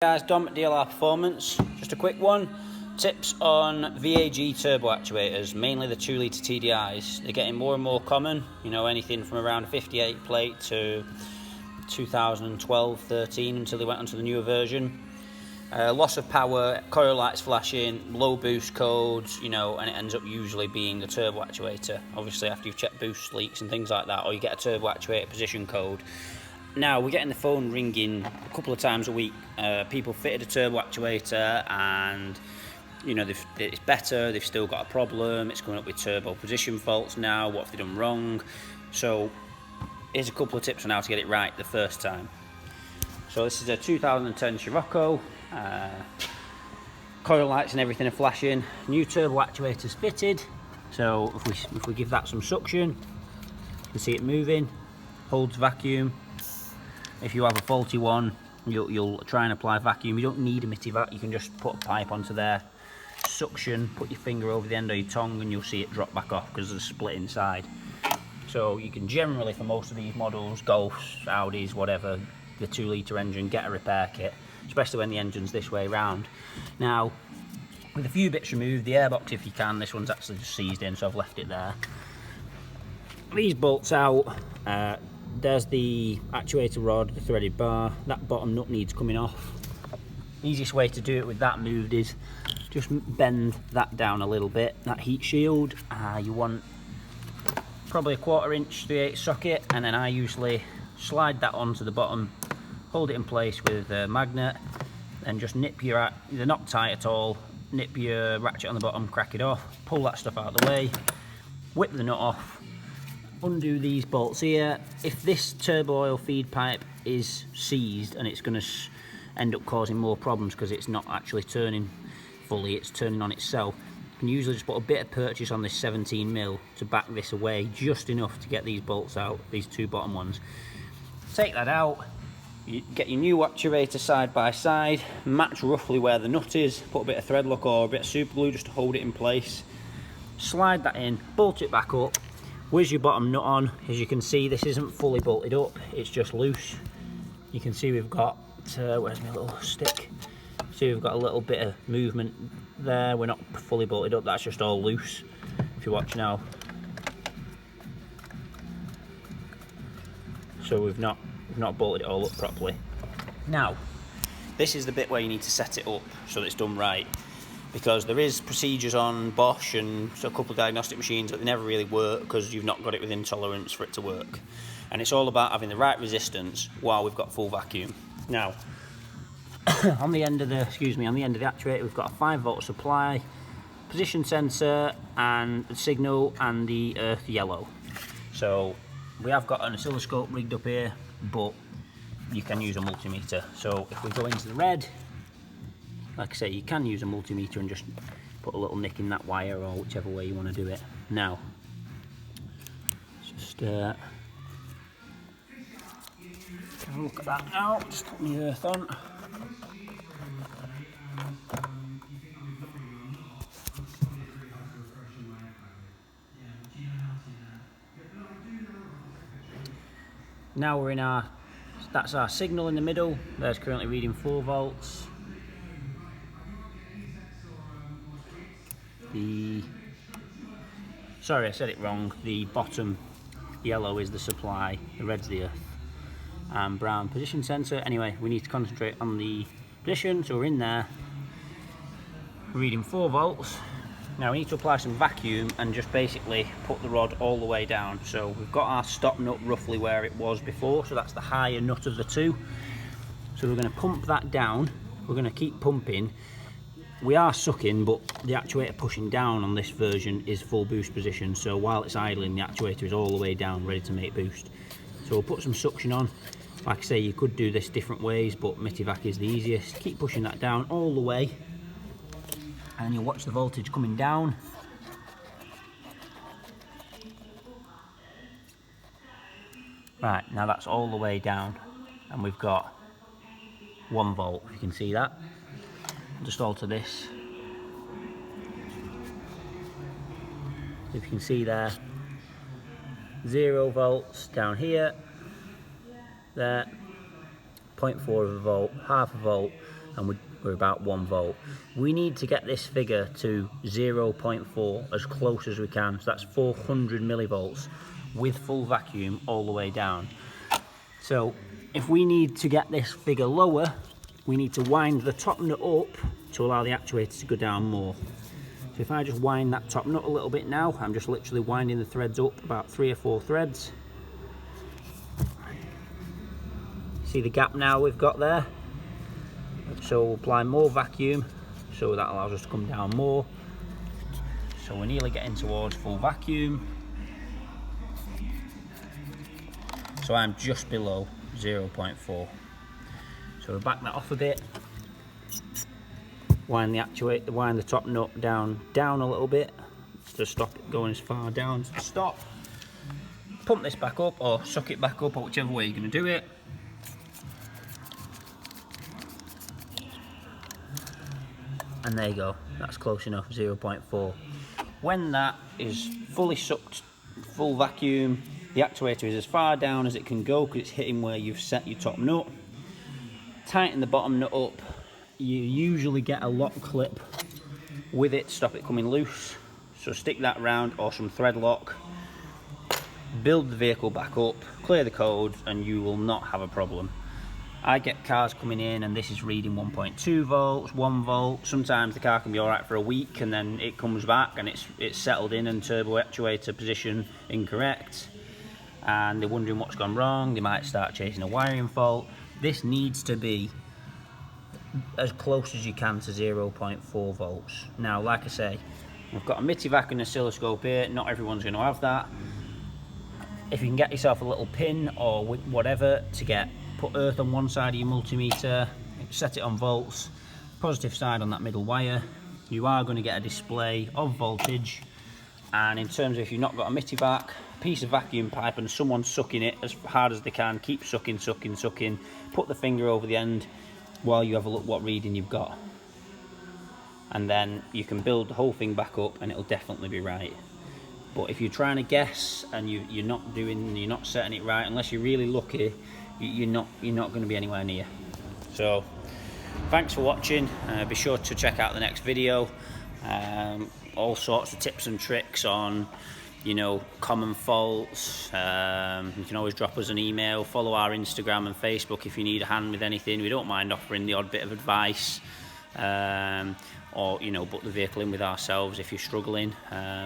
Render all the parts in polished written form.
Guys, Dom at DLR Performance. Just a quick one. Tips on VAG Turbo Actuators, mainly the 2 litre TDIs. They're getting more and more common, you know, anything from around a 58 plate to 2012-13 until they went onto the newer version. Loss of power, coil lights flashing, low boost codes, you know, and it ends up usually being the turbo actuator. Obviously after you've checked boost leaks and things like that, or you get a turbo actuator position code. Now, we're getting the phone ringing a couple of times a week. People fitted a turbo actuator and, you know, it's better, they've still got a problem, it's coming up with turbo position faults now, what have they done wrong? So, here's a couple of tips on how to get it right the first time. So this is a 2010 Scirocco, coil lights and everything are flashing, new turbo actuators fitted, so if we give that some suction, you can see it moving, holds vacuum. If you have a faulty one, you'll try and apply vacuum. You don't need a Mitivac, you can just put a pipe onto there, suction, put your finger over the end of your tongue and you'll see it drop back off because there's a split inside. So you can generally, for most of these models, Golfs, Audis, whatever, the 2 litre engine, get a repair kit, especially when the engine's this way round. Now, with a few bits removed, the airbox if you can, this one's actually just seized in, so I've left it there. These bolts out, there's the actuator rod, the threaded bar, that bottom nut needs coming off. Easiest way to do it with that moved is just bend that down a little bit, that heat shield. You want probably a 1/4 inch 3/8 socket, and then I usually slide that onto the bottom, hold it in place with a magnet, and just nip your, they're not tight at all, nip your ratchet on the bottom, crack it off, pull that stuff out of the way, whip the nut off, undo these bolts here. If this turbo oil feed pipe is seized and it's going to end up causing more problems because it's not actually turning fully, it's turning on itself, you can usually just put a bit of purchase on this 17mm to back this away, just enough to get these bolts out, these two bottom ones. Take that out, you get your new actuator side by side, match roughly where the nut is, put a bit of thread lock or a bit of super glue just to hold it in place, slide that in, bolt it back up. Where's your bottom nut on? As you can see, this isn't fully bolted up, it's just loose. You can see we've got, where's my little stick? See, we've got a little bit of movement there, we're not fully bolted up, that's just all loose. If you watch now. So we've not bolted it all up properly. Now, this is the bit where you need to set it up so that it's done right. Because there is procedures on Bosch and a couple of diagnostic machines, but they never really work because you've not got it within tolerance for it to work. And it's all about having the right resistance while we've got full vacuum. Now, on the end of the actuator, we've got a 5-volt supply, position sensor, and the signal, and the earth yellow. So we have got an oscilloscope rigged up here, but you can use a multimeter. So if we go into the red, like I say, you can use a multimeter and just put a little nick in that wire or whichever way you want to do it. Now, just have a look at that now, just put my earth on. Now we're in that's our signal in the middle, there's currently reading 4 volts. Sorry, I said it wrong. The bottom yellow is the supply, the red's the earth, and brown position sensor. Anyway, we need to concentrate on the position, so we're in there, reading 4 volts. Now we need to apply some vacuum and just basically put the rod all the way down. So we've got our stop nut roughly where it was before, so that's the higher nut of the two. So we're going to pump that down, we're going to keep pumping. We are sucking, but the actuator pushing down on this version is full boost position, so while it's idling, the actuator is all the way down, ready to make boost. So we'll put some suction on. Like I say, you could do this different ways, but Mitivac is the easiest. Keep pushing that down all the way, and you'll watch the voltage coming down. Right, now that's all the way down, and we've got 1 volt, if you can see that. Just alter this. If you can see there, 0 volts down here, there, 0.4 of a volt, half a volt, and we're about 1 volt. We need to get this figure to 0.4 as close as we can, so that's 400 millivolts with full vacuum all the way down. So if we need to get this figure lower, we need to wind the top nut up to allow the actuator to go down more. So if I just wind that top nut a little bit now, I'm just literally winding the threads up, about 3 or 4 threads. See the gap now we've got there? So we'll apply more vacuum, so that allows us to come down more. So we're nearly getting towards full vacuum. So I'm just below 0.4. So we'll back that off a bit. Wind the actuator, wind the top nut down a little bit to stop it going as far down as to stop. Pump this back up or suck it back up, or whichever way you're going to do it. And there you go, that's close enough, 0.4. When that is fully sucked, full vacuum, the actuator is as far down as it can go because it's hitting where you've set your top nut. Tighten the bottom nut up. You usually get a lock clip with it to stop it coming loose. So stick that round or some thread lock. Build the vehicle back up, clear the code, and you will not have a problem. I get cars coming in and this is reading 1.2 volts, 1 volt. Sometimes the car can be alright for a week and then it comes back and it's settled in and turbo actuator position incorrect. And they're wondering what's gone wrong. They might start chasing a wiring fault. This needs to be as close as you can to 0.4 volts. Now, like I say, we've got a Mitivac and oscilloscope here. Not everyone's going to have that. If you can get yourself a little pin or whatever to put earth on one side of your multimeter, set it on volts, positive side on that middle wire, you are going to get a display of voltage. And in terms of if you've not got a Mitivac, piece of vacuum pipe and someone sucking it as hard as they can, keep sucking, put the finger over the end while you have a look what reading you've got, and then you can build the whole thing back up and it'll definitely be right. But if you're trying to guess and you're not setting it right, unless you're really lucky, you're not going to be anywhere near. So thanks for watching. Be sure to check out the next video. All sorts of tips and tricks on common faults. You can always drop us an email, follow our Instagram and Facebook if you need a hand with anything. We don't mind offering the odd bit of advice, or book the vehicle in with ourselves if you're struggling.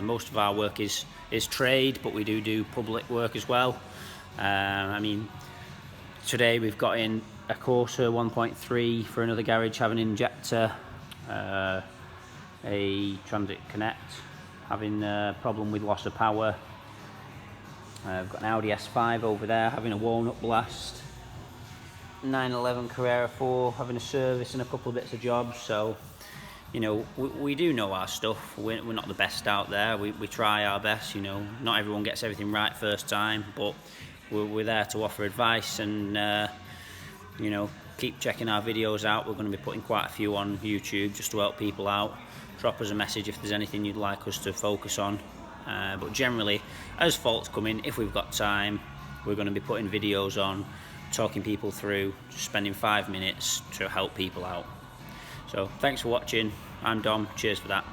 Most of our work is trade, but we do public work as well. I mean, today we've got in a Corsa 1.3 for another garage having an injector, a Transit Connect having a problem with loss of power. I've got an Audi S5 over there having a walnut blast. 911 Carrera 4 having a service and a couple of bits of jobs. So we do know our stuff. We're not the best out there. We try our best. Not everyone gets everything right first time, but we're there to offer advice and keep checking our videos out. We're going to be putting quite a few on YouTube just to help people out. Drop us a message if there's anything you'd like us to focus on. But generally, as faults come in, if we've got time, we're going to be putting videos on, talking people through, just spending 5 minutes to help people out. So thanks for watching. I'm Dom. Cheers for that.